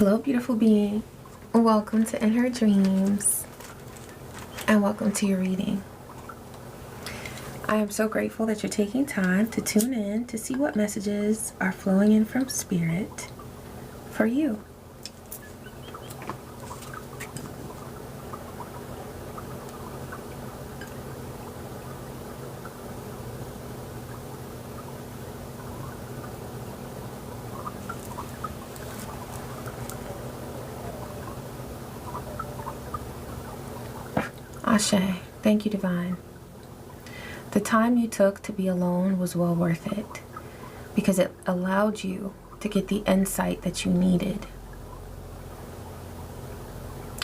Hello, beautiful being. Welcome to In Her Dreams, and welcome to your reading. I am so grateful that you're taking time to tune in to see what messages are flowing in from Spirit for you. Ashe. Thank you, Divine. The time you took to be alone was well worth it because it allowed you to get the insight that you needed.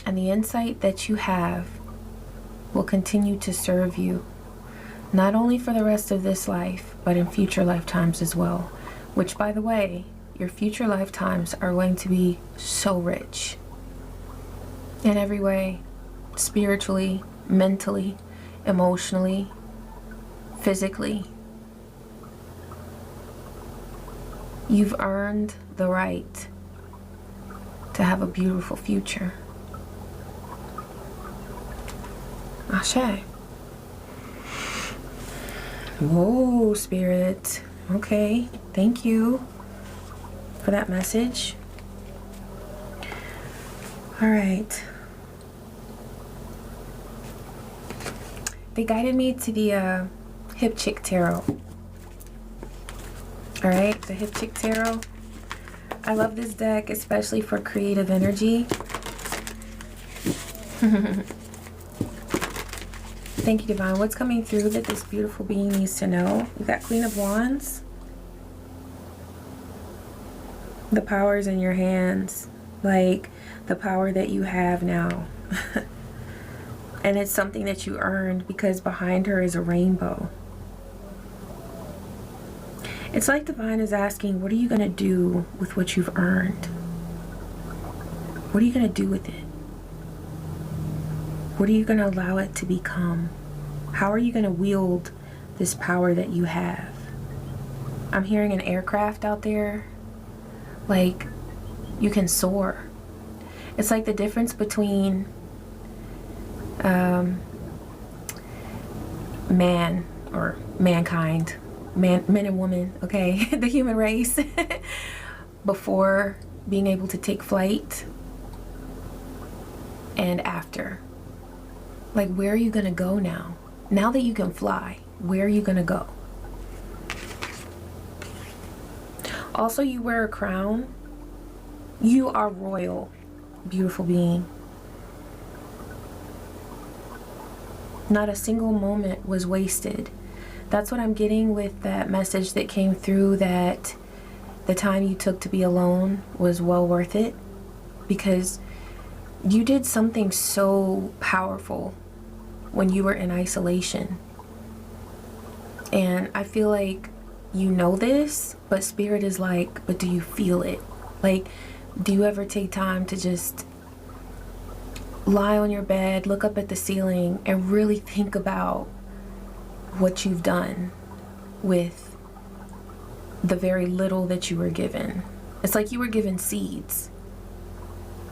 And the insight that you have will continue to serve you, not only for the rest of this life, but in future lifetimes as well. Which, by the way, your future lifetimes are going to be so rich in every way. Spiritually, mentally, emotionally, physically. You've earned the right to have a beautiful future. Ashe. Whoa, Spirit. Okay, thank you for that message. All right. They guided me to the Kemetic Tarot. Alright, the Kemetic Tarot. I love this deck, especially for creative energy. Thank you, Divine. What's coming through that this beautiful being needs to know? We've got Queen of Wands. The power's in your hands. Like the power that you have now. And it's something that you earned because behind her is a rainbow. It's like Divine is asking, what are you going to do with what you've earned? What are you going to do with it? What are you going to allow it to become? How are you going to wield this power that you have? I'm hearing an aircraft out there. Like, you can soar. It's like the difference between man or mankind, men and women, okay, the human race, before being able to take flight and after. Like, where are you gonna go now? Now that you can fly, where are you gonna go? Also, you wear a crown. You are royal, beautiful being. Not a single moment was wasted. That's what I'm getting with that message that came through, that the time you took to be alone was well worth it because you did something so powerful when you were in isolation. And I feel like you know this, but Spirit is like, but do you feel it? Like, do you ever take time to just lie on your bed, look up at the ceiling, and really think about what you've done with the very little that you were given? It's like you were given seeds,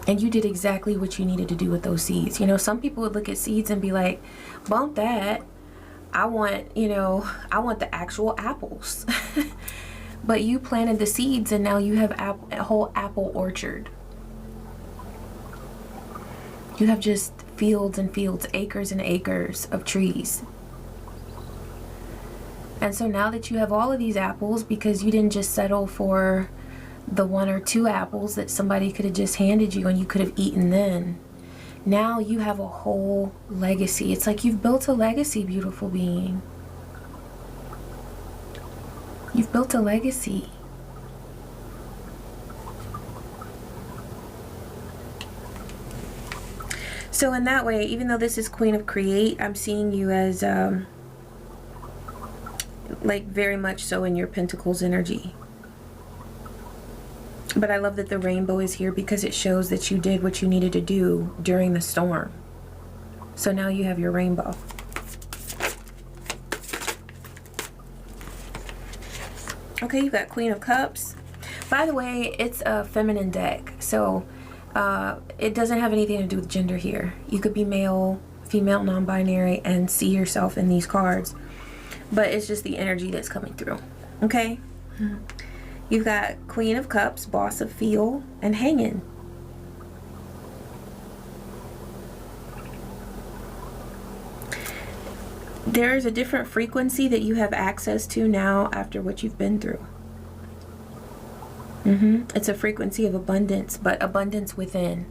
and you did exactly what you needed to do with those seeds. You know, some people would look at seeds and be like, bump that. I want, I want the actual apples. But you planted the seeds, and now you have a whole apple orchard. You have just fields and fields, acres and acres of trees. And so now that you have all of these apples, because you didn't just settle for the 1 or 2 apples that somebody could have just handed you and you could have eaten then, now you have a whole legacy. It's like you've built a legacy, beautiful being. You've built a legacy. So in that way, even though this is Queen of Create, I'm seeing you as like very much so in your Pentacles energy. But I love that the rainbow is here because it shows that you did what you needed to do during the storm. So now you have your rainbow. Okay, you've got Queen of Cups. By the way, it's a feminine deck, so it doesn't have anything to do with gender here. You could be male, female, non-binary, and see yourself in these cards, but it's just the energy that's coming through. Okay? You've got Queen of Cups, Boss of Feel, and Hanging. There is a different frequency that you have access to now after what you've been through. It's a frequency of abundance, but abundance within.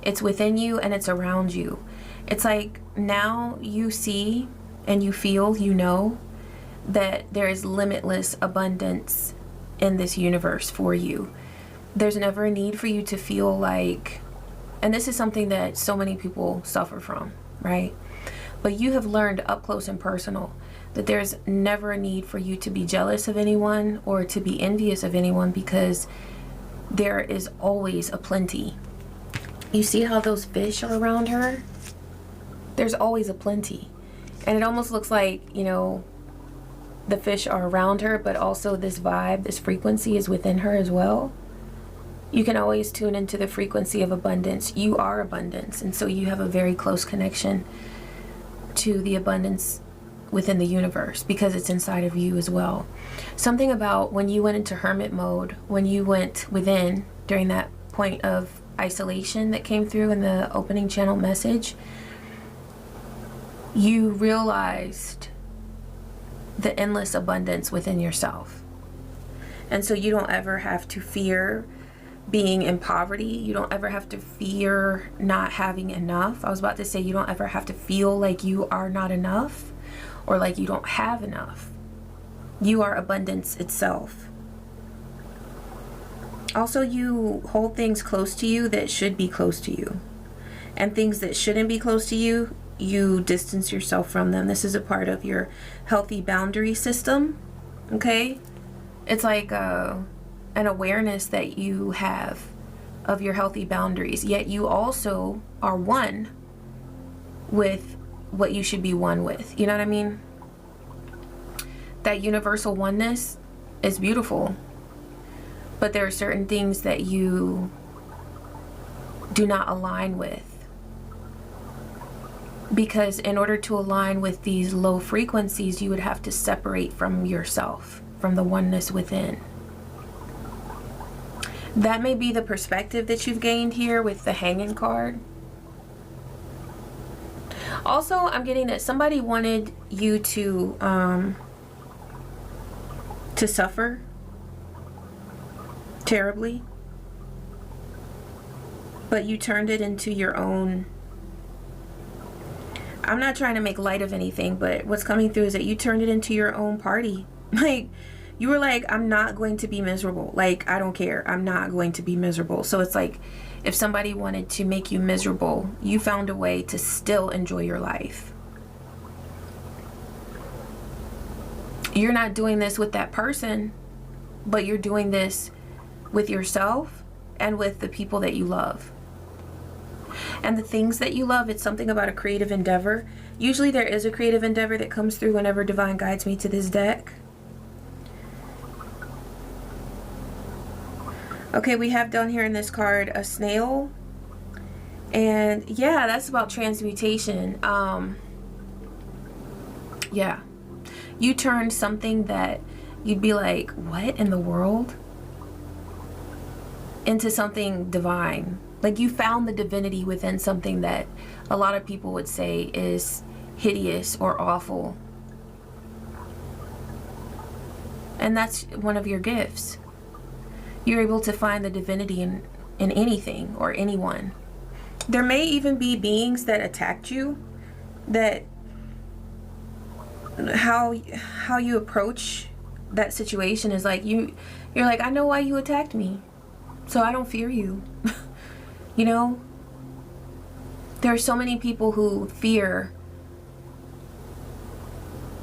It's within you and it's around you. It's like now you see and you feel, you know, that there is limitless abundance in this universe for you. There's never a need for you to feel like, and this is something that so many people suffer from, right? But you have learned up close and personal that there's never a need for you to be jealous of anyone or to be envious of anyone, because there is always a plenty. You see how those fish are around her? There's always a plenty. And it almost looks like, you know, the fish are around her, but also this vibe, this frequency is within her as well. You can always tune into the frequency of abundance. You are abundance, and so you have a very close connection to the abundance within the universe because it's inside of you as well. Something about when you went into hermit mode, when you went within during that point of isolation that came through in the opening channel message, you realized the endless abundance within yourself. And so you don't ever have to fear being in poverty. You don't ever have to fear not having enough. I was about to say you don't ever have to feel like you are not enough or like you don't have enough. You are abundance itself. Also, you hold things close to you that should be close to you. And things that shouldn't be close to you, you distance yourself from them. This is a part of your healthy boundary system. Okay? It's like an awareness that you have of your healthy boundaries, yet you also are one with what you should be one with. You know what I mean? That universal oneness is beautiful, but there are certain things that you do not align with, because in order to align with these low frequencies, you would have to separate from yourself, from the oneness within. That may be the perspective that you've gained here with the Hanging card. Also, I'm getting that somebody wanted you to suffer terribly, but you turned it into your own. I'm not trying to make light of anything, but what's coming through is that you turned it into your own party. Like, you were like, I'm not going to be miserable. Like, I don't care. I'm not going to be miserable. So it's like, if somebody wanted to make you miserable, you found a way to still enjoy your life. You're not doing this with that person, but you're doing this with yourself and with the people that you love. And the things that you love, it's something about a creative endeavor. Usually there is a creative endeavor that comes through whenever Divine guides me to this deck. Okay, we have down here in this card a snail. And yeah, that's about transmutation. Yeah. You turned something that you'd be like, what in the world? Into something divine. Like, you found the divinity within something that a lot of people would say is hideous or awful. And that's one of your gifts. You're able to find the divinity in anything or anyone. There may even be beings that attacked you, that how you approach that situation is like, you're like, I know why you attacked me, so I don't fear you. You know, there are so many people who fear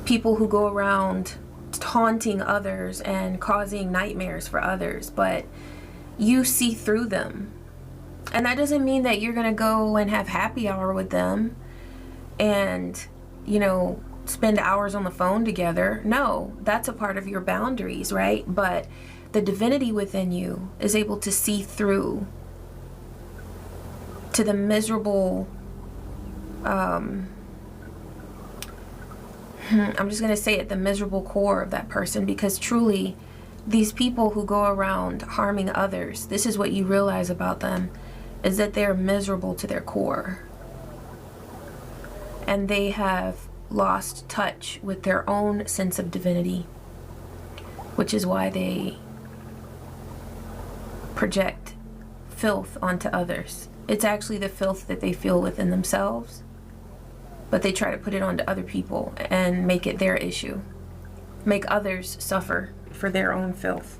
people who go around taunting others and causing nightmares for others, but you see through them. And that doesn't mean that you're gonna go and have happy hour with them and, you know, spend hours on the phone together. No, that's a part of your boundaries, right? But the divinity within you is able to see through to the miserable, I'm just going to say it, the miserable core of that person, because truly these people who go around harming others, this is what you realize about them, is that they're miserable to their core. And they have lost touch with their own sense of divinity, which is why they project filth onto others. It's actually the filth that they feel within themselves, but they try to put it onto other people and make it their issue. Make others suffer for their own filth.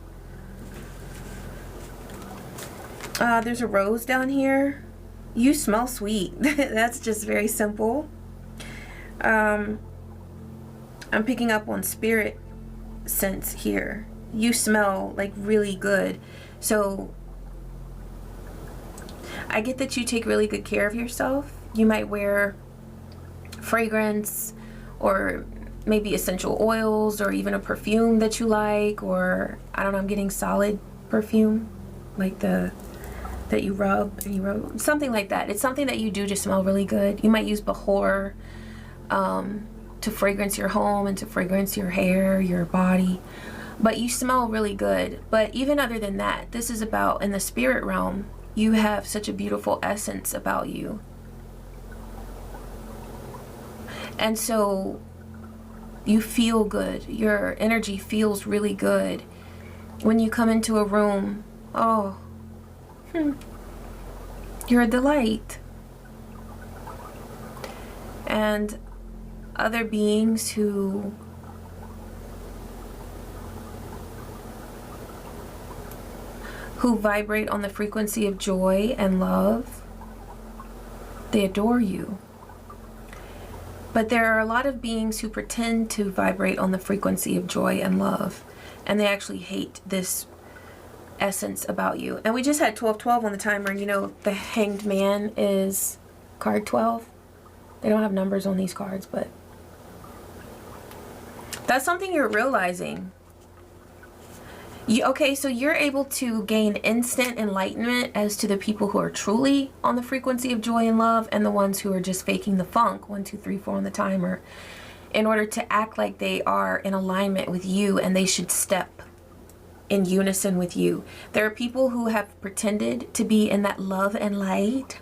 There's a rose down here. You smell sweet. That's just very simple. I'm picking up on spirit sense here. You smell like really good. So I get that you take really good care of yourself. You might wear fragrance or maybe essential oils or even a perfume that you like, or I don't know, I'm getting solid perfume like that you rub and you rub, something like that. It's something that you do to smell really good. You might use Bahor to fragrance your home and to fragrance your hair, your body, but you smell really good. But even other than that, this is about, in the spirit realm, you have such a beautiful essence about you. And so you feel good. Your energy feels really good. When you come into a room, oh, you're a delight. And other beings who vibrate on the frequency of joy and love, they adore you. But there are a lot of beings who pretend to vibrate on the frequency of joy and love, and they actually hate this essence about you. And we just had 1212 on the timer, and you know the Hanged Man is card 12. They don't have numbers on these cards, but that's something you're realizing. Okay, so you're able to gain instant enlightenment as to the people who are truly on the frequency of joy and love, and the ones who are just faking the funk, 1, 2, 3, 4 on the timer, in order to act like they are in alignment with you and they should step in unison with you. There are people who have pretended to be in that love and light,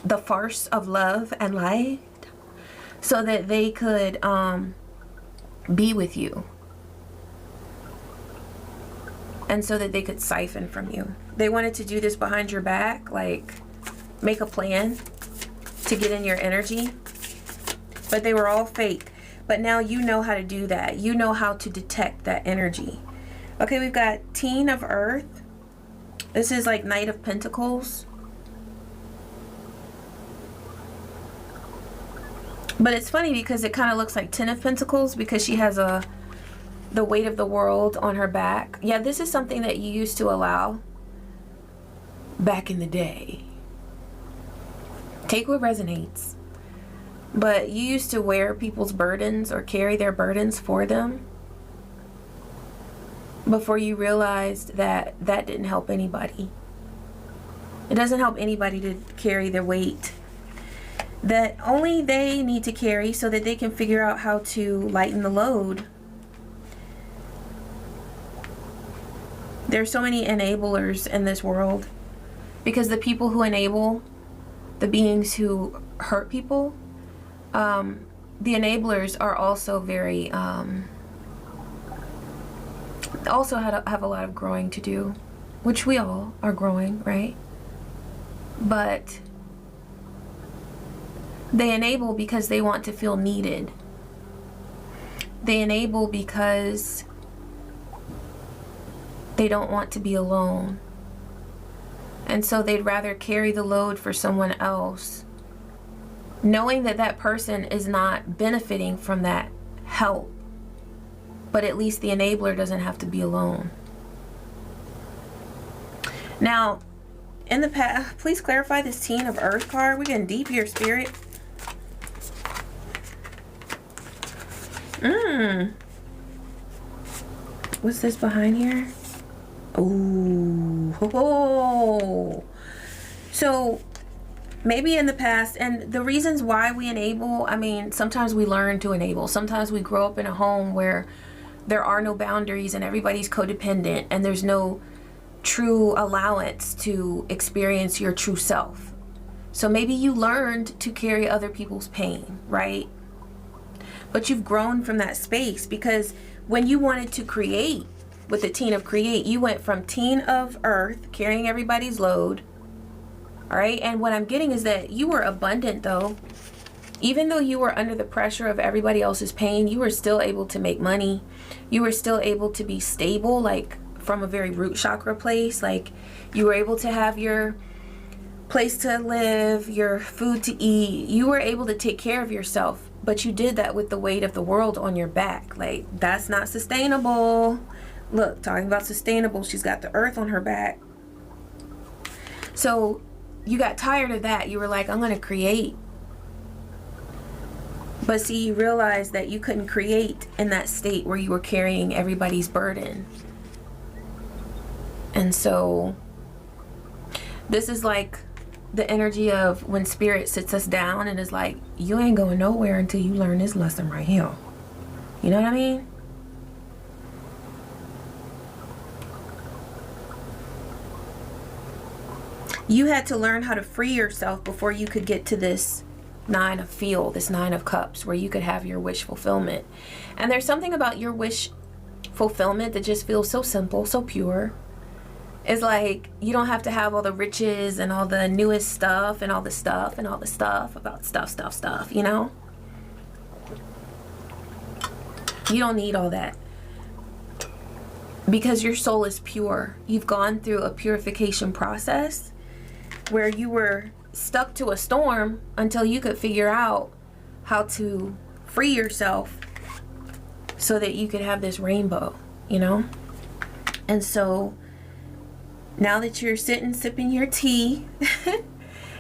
the farce of love and light, so that they could be with you. And so that they could siphon from you. They wanted to do this behind your back, like make a plan to get in your energy, but they were all fake. But now you know how to do that. You know how to detect that energy. Okay, we've got Teen of Earth. This is like Knight of Pentacles. But it's funny because it kind of looks like Ten of Pentacles because she has the weight of the world on her back. Yeah, this is something that you used to allow back in the day. Take what resonates. But you used to wear people's burdens or carry their burdens for them before you realized that that didn't help anybody. It doesn't help anybody to carry the weight that only they need to carry so that they can figure out how to lighten the load. There's so many enablers in this world because the people who enable, the beings who hurt people, the enablers are also very, also have a lot of growing to do, which we all are growing, right? But they enable because they want to feel needed. They enable because they don't want to be alone. And so they'd rather carry the load for someone else, knowing that that person is not benefiting from that help. But at least the enabler doesn't have to be alone. Now, in the past, please clarify this Teen of Earth card. We're getting deep here, Spirit. What's this behind here? Ooh. Oh. So maybe in the past, and the reasons why we enable, I mean, sometimes we learn to enable. Sometimes we grow up in a home where there are no boundaries and everybody's codependent and there's no true allowance to experience your true self. So maybe you learned to carry other people's pain, right? But you've grown from that space, because when you wanted to create with the teen of create, you went from teen of earth, carrying everybody's load. All right. And what I'm getting is that you were abundant, though. Even though you were under the pressure of everybody else's pain, you were still able to make money. You were still able to be stable, like from a very root chakra place. Like you were able to have your place to live, your food to eat. You were able to take care of yourself, but you did that with the weight of the world on your back. Like, that's not sustainable. Look, talking about sustainable, she's got the earth on her back. So you got tired of that. You were like, I'm going to create. But see, you realized that you couldn't create in that state where you were carrying everybody's burden. And so this is like the energy of when spirit sits us down and is like, you ain't going nowhere until you learn this lesson right here. You know what I mean? You had to learn how to free yourself before you could get to this nine of field, this nine of cups, where you could have your wish fulfillment. And there's something about your wish fulfillment that just feels so simple, so pure. It's like you don't have to have all the riches and all the newest stuff and all the stuff and all the stuff about stuff, you know? You don't need all that. Because your soul is pure. You've gone through a purification process where you were stuck to a storm until you could figure out how to free yourself so that you could have this rainbow, you know? And so now that you're sitting sipping your tea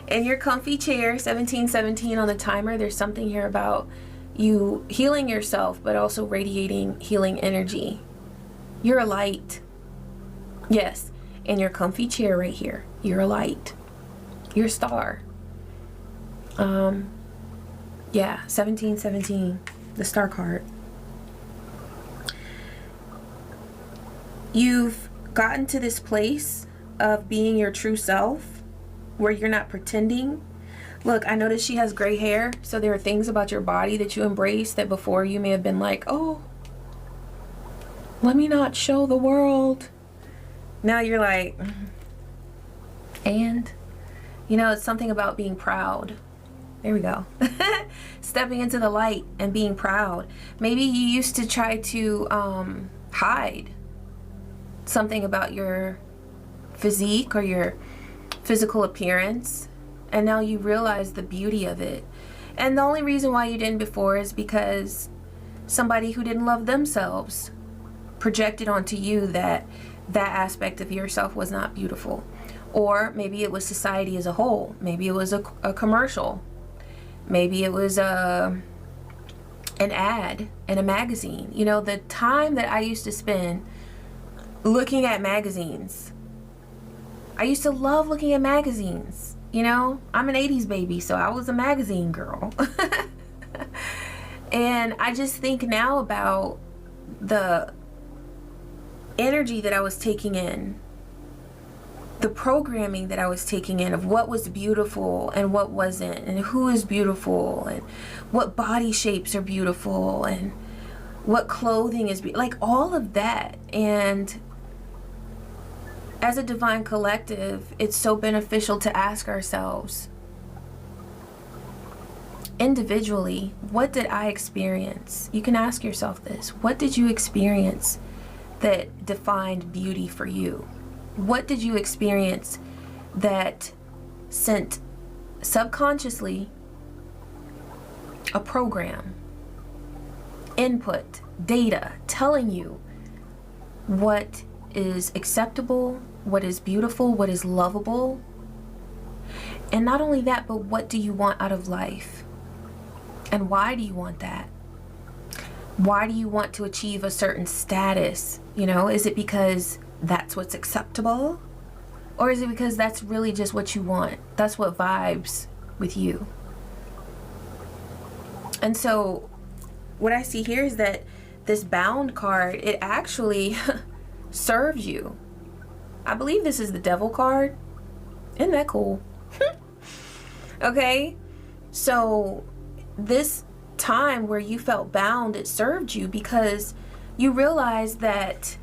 in your comfy chair, 1717 on the timer, there's something here about you healing yourself but also radiating healing energy. You're a light. Yes, in your comfy chair right here, you're a light. You're a star. Yeah, 1717, the star card. You've gotten to this place of being your true self where you're not pretending. Look, I noticed she has gray hair, so there are things about your body that you embrace that before you may have been like, oh, let me not show the world. Now you're like, and you know, it's something about being proud. There we go. Stepping into the light and being proud. Maybe you used to try to hide something about your physique or your physical appearance, and now you realize the beauty of it. And the only reason why you didn't before is because somebody who didn't love themselves projected onto you that that aspect of yourself was not beautiful. Or maybe it was society as a whole. Maybe it was a commercial. Maybe it was an ad in a magazine. You know, the time that I used to spend looking at magazines. I used to love looking at magazines. You know, I'm an 80s baby, so I was a magazine girl. And I just think now about the energy that I was taking in, the programming that I was taking in of what was beautiful and what wasn't, and who is beautiful, and what body shapes are beautiful, and what clothing is like all of that. And as a divine collective, it's so beneficial to ask ourselves individually, what did I experience? You can ask yourself this. What did you experience that defined beauty for you? What did you experience that sent subconsciously a program, input, data, telling you what is acceptable, what is beautiful, what is lovable? And not only that, but what do you want out of life? And why do you want that? Why do you want to achieve a certain status? You know, is it because that's what's acceptable? Or is it because that's really just what you want? That's what vibes with you. And so what I see here is that this bound card, it actually serves you. I believe this is the devil card. Isn't that cool? Okay, so this time where you felt bound, it served you because you realized that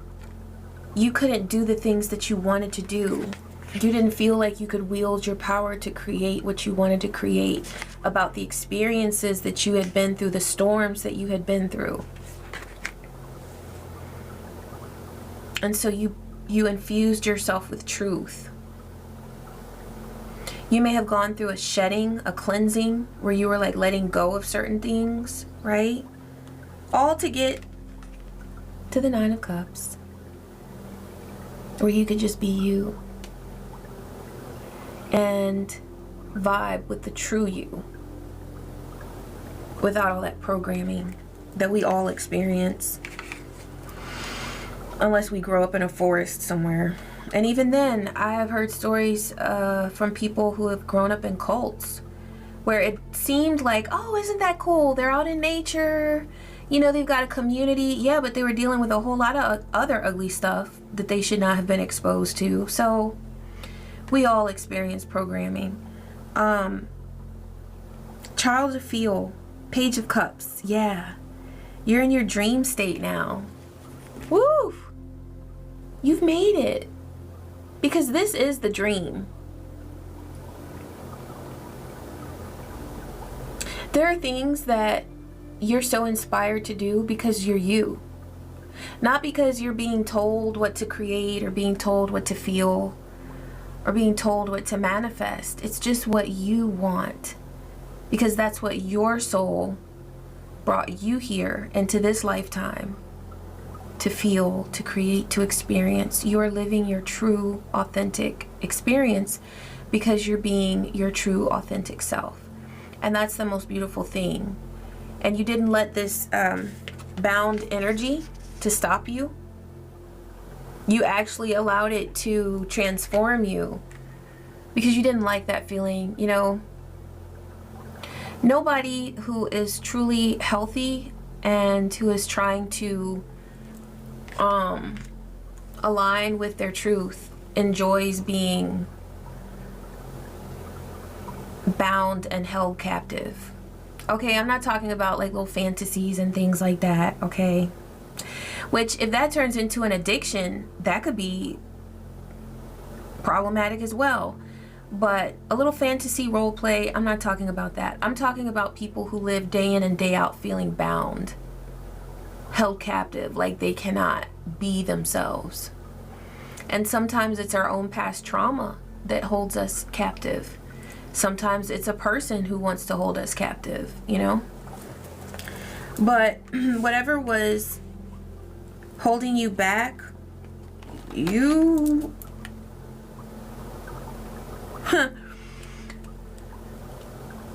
you couldn't do the things that you wanted to do. You didn't feel like you could wield your power to create what you wanted to create, about the experiences that you had been through, the storms that you had been through. And so you infused yourself with truth. You may have gone through a shedding, a cleansing, where you were like letting go of certain things, right? All to get to the Nine of Cups, where you could just be you and vibe with the true you without all that programming that we all experience, unless we grow up in a forest somewhere. And even then, I have heard stories from people who have grown up in cults where it seemed like, oh, isn't that cool? They're out in nature, you know, they've got a community. Yeah, but they were dealing with a whole lot of other ugly stuff that they should not have been exposed to. So we all experience programming. Child of Feel, Page of Cups. Yeah, you're in your dream state now. Woo! You've made it. Because this is the dream. There are things that you're so inspired to do because you're you. Not because you're being told what to create or being told what to feel or being told what to manifest. It's just what you want. Because that's what your soul brought you here into this lifetime to feel, to create, to experience. You're living your true, authentic experience because you're being your true, authentic self. And that's the most beautiful thing. And you didn't let this bound energy to stop you. You actually allowed it to transform you because you didn't like that feeling. You know, nobody who is truly healthy and who is trying to align with their truth enjoys being bound and held captive. Okay, I'm not talking about like little fantasies and things like that, okay? Which, if that turns into an addiction, that could be problematic as well. But a little fantasy role play, I'm not talking about that. I'm talking about people who live day in and day out feeling bound, held captive, like they cannot be themselves. And sometimes it's our own past trauma that holds us captive. Sometimes it's a person who wants to hold us captive, you know? But whatever was holding you back,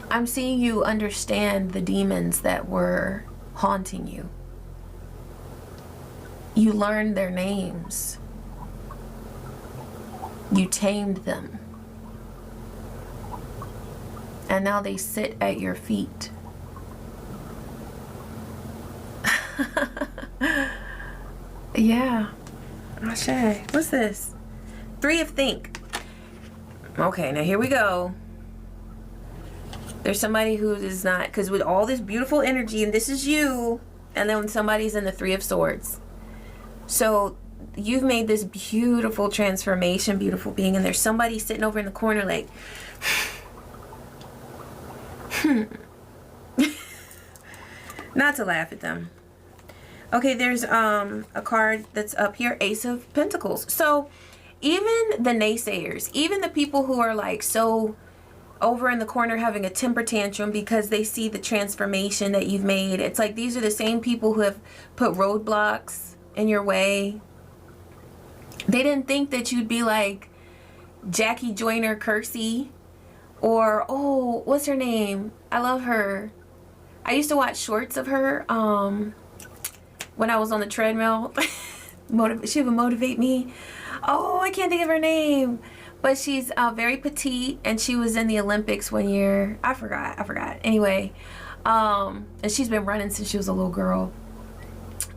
I'm seeing you understand the demons that were haunting you. You learned their names. You tamed them. And now they sit at your feet. Yeah. Ashe. What's this? Three of Think. Okay, now here we go. There's somebody who is not, because with all this beautiful energy, and this is you, and then when somebody's in the Three of Swords. So you've made this beautiful transformation, beautiful being, and there's somebody sitting over in the corner like, not to laugh at them. Okay, there's a card that's up here, Ace of Pentacles. So even the naysayers, even the people who are like so over in the corner having a temper tantrum because they see the transformation that you've made, it's like these are the same people who have put roadblocks in your way. They didn't think that you'd be like Jackie Joyner Kersey, or, oh, what's her name? I love her. I used to watch shorts of her when I was on the treadmill. She would motivate me. Oh, I can't think of her name. But she's very petite, and she was in the Olympics one year. I forgot. Anyway, and she's been running since she was a little girl.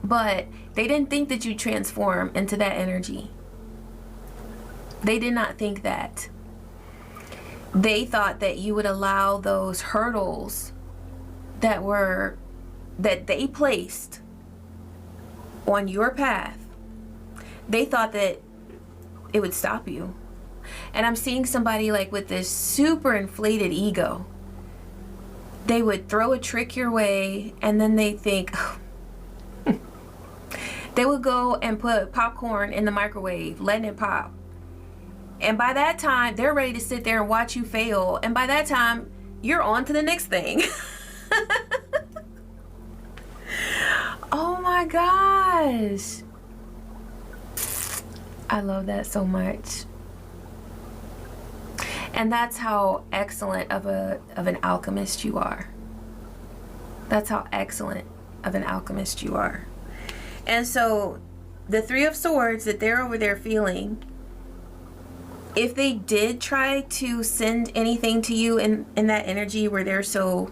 But they didn't think that you'd transform into that energy. They did not think that. They thought that you would allow those hurdles that they placed on your path. They thought that it would stop you. And I'm seeing somebody like with this super inflated ego. They would throw a trick your way, and then they think, oh. They would go and put popcorn in the microwave, letting it pop. And by that time, they're ready to sit there and watch you fail. And by that time, you're on to the next thing. Oh my gosh. I love that so much. And that's how excellent of an alchemist you are. That's how excellent of an alchemist you are. And so the Three of Swords that they're over there feeling, if they did try to send anything to you in that energy where they're so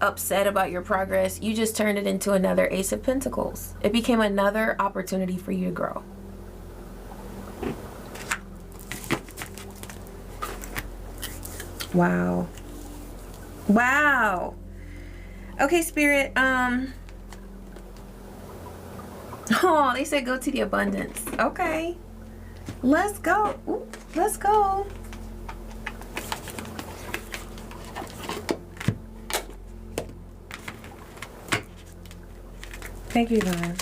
upset about your progress, you just turned it into another Ace of Pentacles. It became another opportunity for you to grow. Wow. Wow. Okay, Spirit. Oh, they said go to the abundance. Okay. Let's go. Ooh, let's go. Thank you, Yvonne.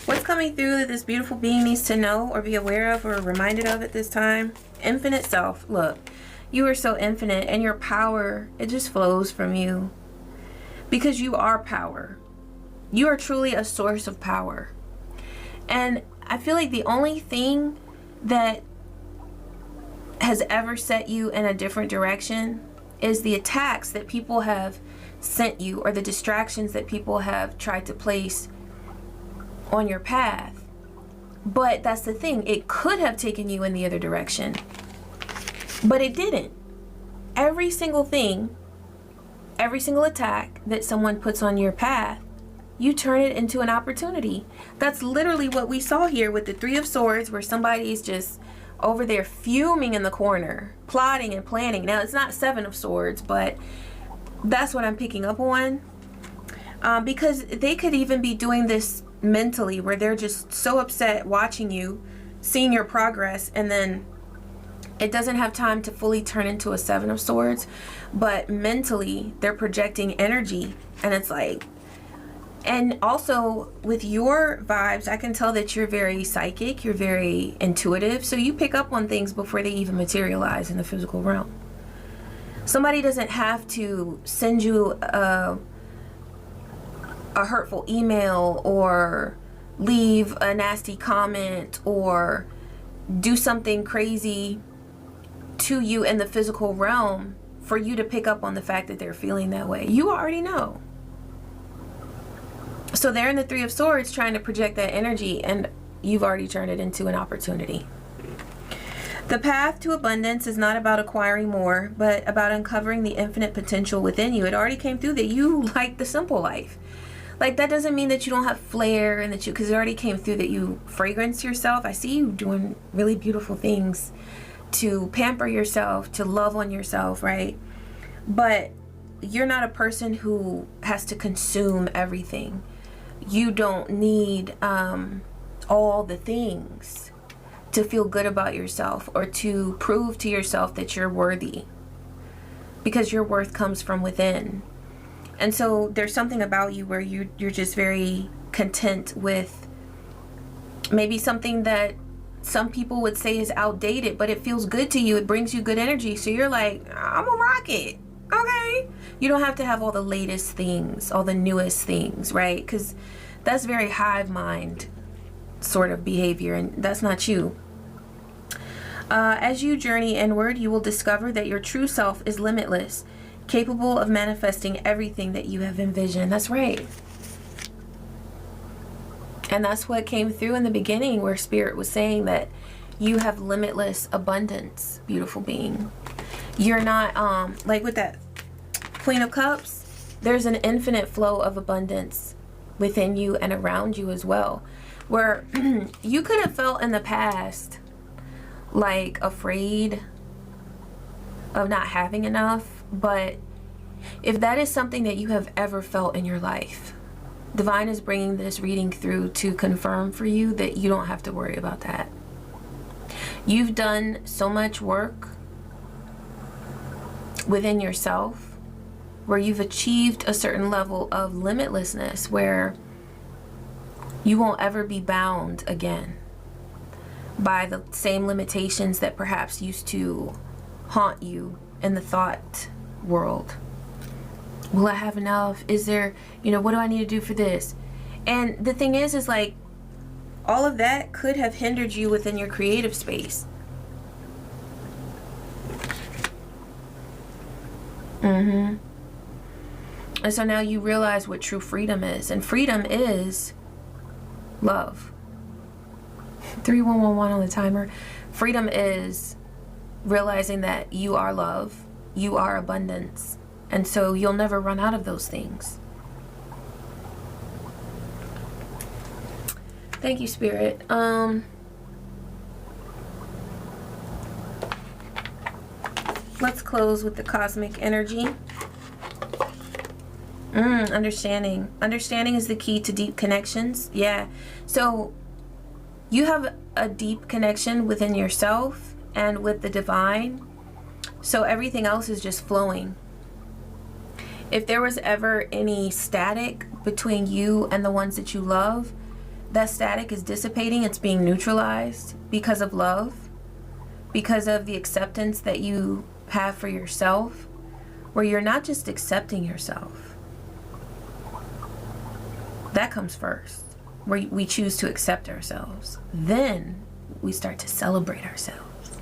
What's coming through that this beautiful being needs to know or be aware of or reminded of at this time? Infinite self. Look, you are so infinite, and your power, it just flows from you. Because you are power. You are truly a source of power. And I feel like the only thing that has ever set you in a different direction is the attacks that people have sent you, or the distractions that people have tried to place on your path. But that's the thing, it could have taken you in the other direction, but it didn't. Every single thing, every single attack that someone puts on your path, you turn it into an opportunity. That's literally what we saw here with the Three of Swords, where somebody's just over there fuming in the corner, plotting and planning. Now, it's not Seven of Swords, but that's what I'm picking up on. Because they could even be doing this mentally, where they're just so upset watching you, seeing your progress, and then it doesn't have time to fully turn into a Seven of Swords, but mentally they're projecting energy, and it's like, and also with your vibes, I can tell that you're very psychic, you're very intuitive, so you pick up on things before they even materialize in the physical realm. Somebody doesn't have to send you a hurtful email or leave a nasty comment or do something crazy to you in the physical realm for you to pick up on the fact that they're feeling that way. You already know. So they're in the Three of Swords trying to project that energy, and you've already turned it into an opportunity. The path to abundance is not about acquiring more, but about uncovering the infinite potential within you. It already came through that you like the simple life. Like, that doesn't mean that you don't have flair, and that you, because it already came through that you fragrance yourself. I see you doing really beautiful things to pamper yourself, to love on yourself, right? But you're not a person who has to consume everything. You don't need all the things to feel good about yourself or to prove to yourself that you're worthy, because your worth comes from within. And so there's something about you where you're just very content with maybe something that some people would say is outdated, but it feels good to you. It brings you good energy. So you're like, I'm gonna rock it. Okay. You don't have to have all the latest things, all the newest things, right? Because that's very hive mind sort of behavior, and that's not you. As you journey inward, you will discover that your true self is limitless, capable of manifesting everything that you have envisioned. That's right. And that's what came through in the beginning, where Spirit was saying that you have limitless abundance, beautiful being. You're not, like with that Queen of Cups, there's an infinite flow of abundance within you and around you as well. Where you could have felt in the past like afraid of not having enough, but if that is something that you have ever felt in your life, Divine is bringing this reading through to confirm for you that you don't have to worry about that. You've done so much work within yourself where you've achieved a certain level of limitlessness where you won't ever be bound again by the same limitations that perhaps used to haunt you in the thought world. Will I have enough? Is there, what do I need to do for this? And the thing is like, all of that could have hindered you within your creative space. And so now you realize what true freedom is. And freedom is love. 3111 on the timer. Freedom is realizing that you are love, you are abundance, and so you'll never run out of those things. Thank you, Spirit. Let's close with the cosmic energy. Understanding. Understanding is the key to deep connections. Yeah. So you have a deep connection within yourself and with the divine. So everything else is just flowing. If there was ever any static between you and the ones that you love, that static is dissipating. It's being neutralized because of love, because of the acceptance that you have for yourself, where you're not just accepting yourself. That comes first, where we choose to accept ourselves. Then we start to celebrate ourselves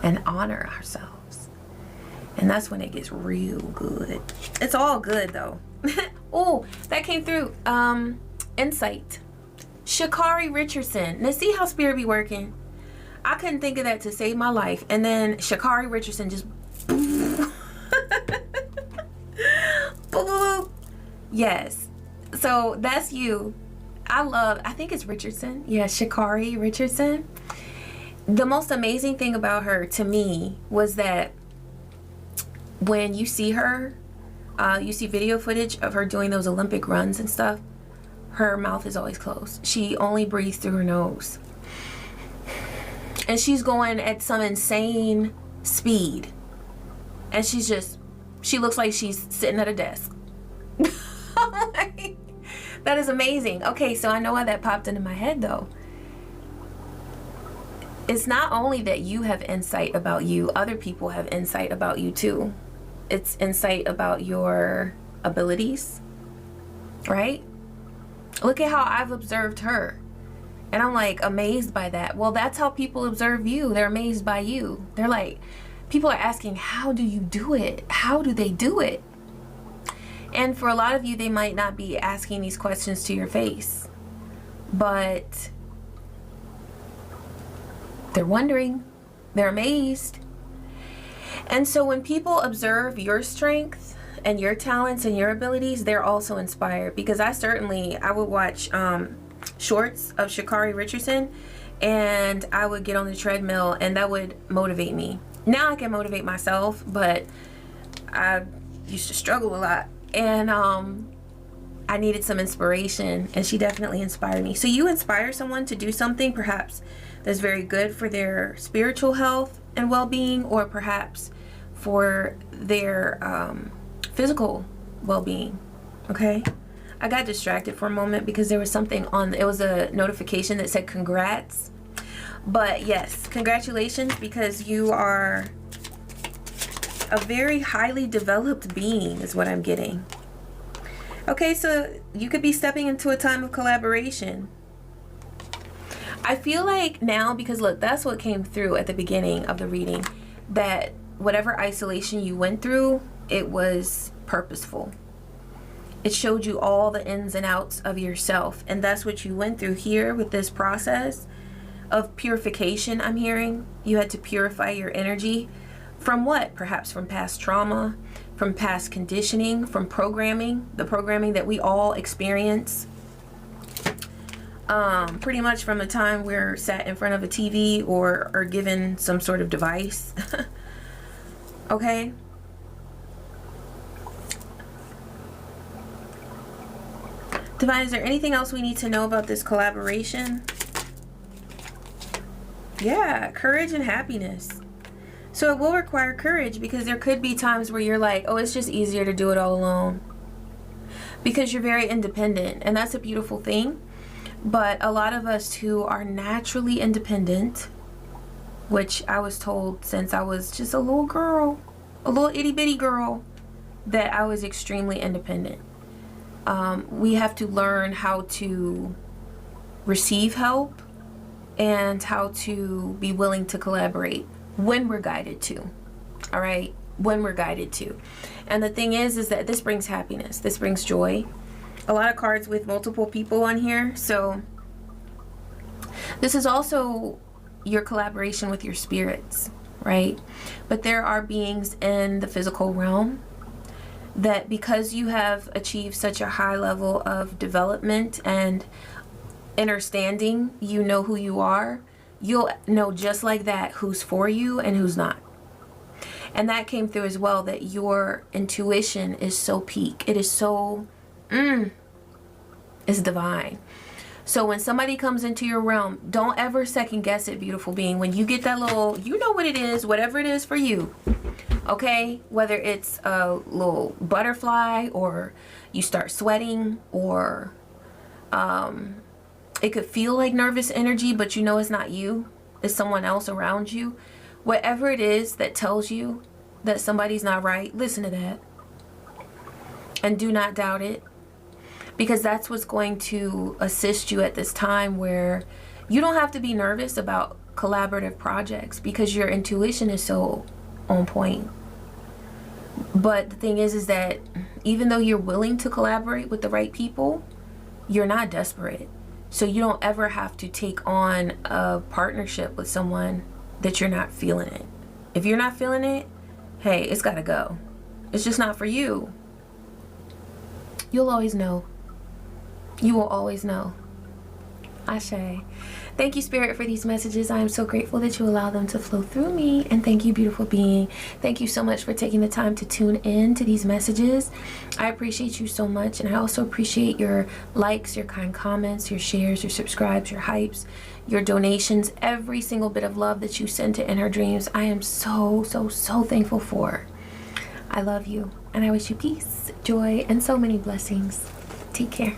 and honor ourselves. And that's when it gets real good. It's all good though. Oh, that came through. Insight. Sha'Carri Richardson. Now see how Spirit be working? I couldn't think of that to save my life. And then Sha'Carri Richardson just boop. Yes. So that's you. I think it's Richardson. Yeah, Sha'Carri Richardson. The most amazing thing about her to me was that when you see her, you see video footage of her doing those Olympic runs and stuff, her mouth is always closed. She only breathes through her nose. And she's going at some insane speed. And she looks like she's sitting at a desk. That is amazing. Okay, so I know why that popped into my head though. It's not only that you have insight about you, other people have insight about you too. It's insight about your abilities, right? Look at how I've observed her. And I'm like amazed by that. Well, that's how people observe you. They're amazed by you. They're like, people are asking, how do you do it? How do they do it? And for a lot of you, they might not be asking these questions to your face, but they're wondering, they're amazed. And so when people observe your strength and your talents and your abilities, they're also inspired. Because I would watch shorts of Sha'Carri Richardson, and I would get on the treadmill, and that would motivate me. Now I can motivate myself, but I used to struggle a lot, and I needed some inspiration, and she definitely inspired me. So you inspire someone to do something perhaps that's very good for their spiritual health and well-being, or perhaps for their physical well-being. Okay, I got distracted for a moment because there was something on, it was a notification that said congrats. But yes, congratulations, because you are a very highly developed being is what I'm getting. Okay, so you could be stepping into a time of collaboration. I feel like now, because look, that's what came through at the beginning of the reading, that whatever isolation you went through, it was purposeful. It showed you all the ins and outs of yourself. And that's what you went through here with this process of purification. I'm hearing you had to purify your energy from what? Perhaps from past trauma, from past conditioning, from programming, the programming that we all experience. Pretty much from the time we're sat in front of a TV or are given some sort of device. Okay? Divine, is there anything else we need to know about this collaboration? Yeah, courage and happiness. So it will require courage, because there could be times where you're like, oh, it's just easier to do it all alone. Because you're very independent, and that's a beautiful thing. But a lot of us who are naturally independent, which I was told since I was just a little girl, a little itty bitty girl, that I was extremely independent. We have to learn how to receive help and how to be willing to collaborate when we're guided to. All right, when we're guided to. And the thing is that this brings happiness, this brings joy. A lot of cards with multiple people on here, so this is also your collaboration with your spirits, right? But there are beings in the physical realm that, because you have achieved such a high level of development and understanding, you know who you are, you'll know just like that who's for you and who's not. And that came through as well, that your intuition is so peak. It is so it's divine. So when somebody comes into your realm, don't ever second guess it, beautiful being. When you get that little, you know what it is, whatever it is for you. Okay, whether it's a little butterfly, or you start sweating, or it could feel like nervous energy, but you know it's not you, it's someone else around you. Whatever it is that tells you that somebody's not right, listen to that. And do not doubt it, because that's what's going to assist you at this time, where you don't have to be nervous about collaborative projects because your intuition is so on point. But the thing is that even though you're willing to collaborate with the right people, you're not desperate. So you don't ever have to take on a partnership with someone that you're not feeling it. If you're not feeling it, hey, it's gotta go. It's just not for you. You'll always know. You will always know. Ashe. Thank you, Spirit, for these messages. I am so grateful that you allow them to flow through me. And thank you, beautiful being. Thank you so much for taking the time to tune in to these messages. I appreciate you so much. And I also appreciate your likes, your kind comments, your shares, your subscribes, your hypes, your donations, every single bit of love that you send to In Her Dreams. I am so, so, so thankful for. I love you. And I wish you peace, joy, and so many blessings. Take care.